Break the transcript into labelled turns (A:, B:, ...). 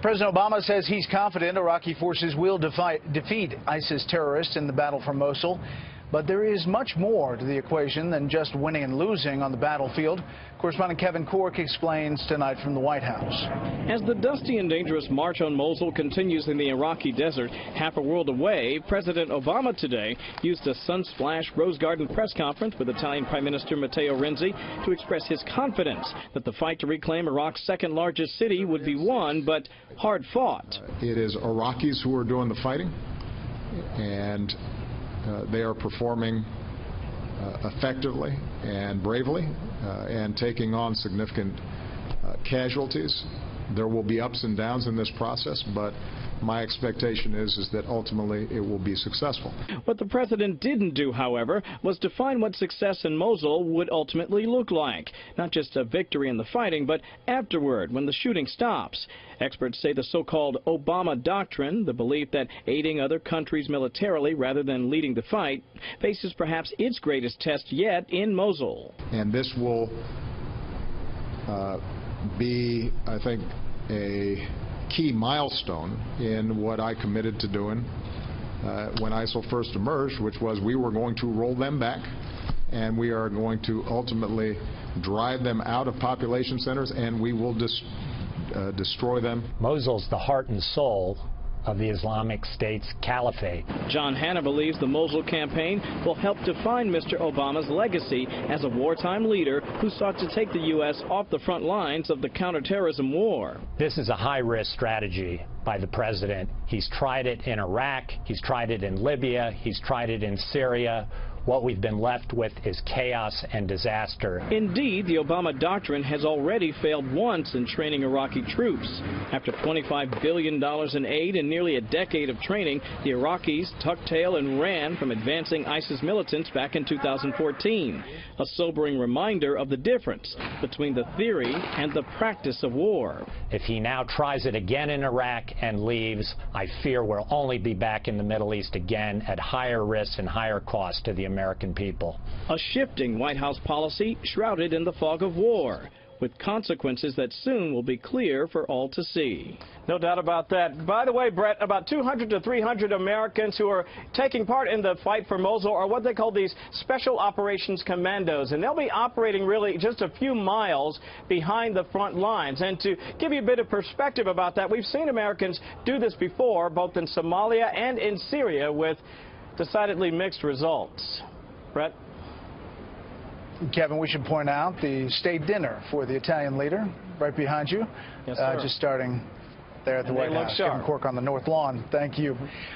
A: President Obama says he's confident Iraqi forces will defeat ISIS terrorists in the battle for Mosul. But there is much more to the equation than just winning and losing on the battlefield. Correspondent Kevin Cork explains tonight from the White House.
B: As the dusty and dangerous march on Mosul continues in the Iraqi desert, half a world away, President Obama today used a sun-splashed Rose Garden press conference with Italian Prime Minister Matteo Renzi to express his confidence that the fight to reclaim Iraq's second largest city would be won, but hard fought.
C: It is Iraqis who are doing the fighting, and they are performing effectively and bravely and taking on significant casualties. There will be ups and downs in this process, but my expectation is that ultimately it will be successful.
B: What the president didn't do, however, was define what success in Mosul would ultimately look like. Not just a victory in the fighting, but afterward, when the shooting stops. Experts say the so-called Obama Doctrine, the belief that aiding other countries militarily rather than leading the fight, faces perhaps its greatest test yet in Mosul.
C: And this will be, I think, a key milestone in what I committed to doing when ISIL first emerged, which was we were going to roll them back, and we are going to ultimately drive them out of population centers, and we will destroy them.
D: Mosul's the heart and soul of the Islamic State's caliphate.
B: John Hanna believes the Mosul campaign will help define Mr. Obama's legacy as a wartime leader who sought to take the U.S. off the front lines of the counterterrorism war.
D: This is a high-risk strategy by the president. He's tried it in Iraq, he's tried it in Libya, he's tried it in Syria. What we've been left with is chaos and disaster.
B: Indeed, the Obama Doctrine has already failed once in training Iraqi troops. After $25 billion in aid and nearly a decade of training, the Iraqis tucked tail and ran from advancing ISIS militants back in 2014. A sobering reminder of the difference between the theory and the practice of war.
D: If he now tries it again in Iraq and leaves, I fear we'll only be back in the Middle East again at higher risk and higher cost to the American people.
B: A shifting White House policy shrouded in the fog of war, with consequences that soon will be clear for all to see.
E: No doubt about that. By the way, Brett, about 200 to 300 Americans who are taking part in the fight for Mosul are what they call these Special Operations Commandos, and they'll be operating really just a few miles behind the front lines. And to give you a bit of perspective about that, we've seen Americans do this before, both in Somalia and in Syria, with decidedly mixed results. Brett?
A: Kevin, we should point out the state dinner for the Italian leader right behind you.
E: Yes, sir.
A: Just starting there at the White House.
E: Sharp.
A: Kevin Cork on the North Lawn. Thank you.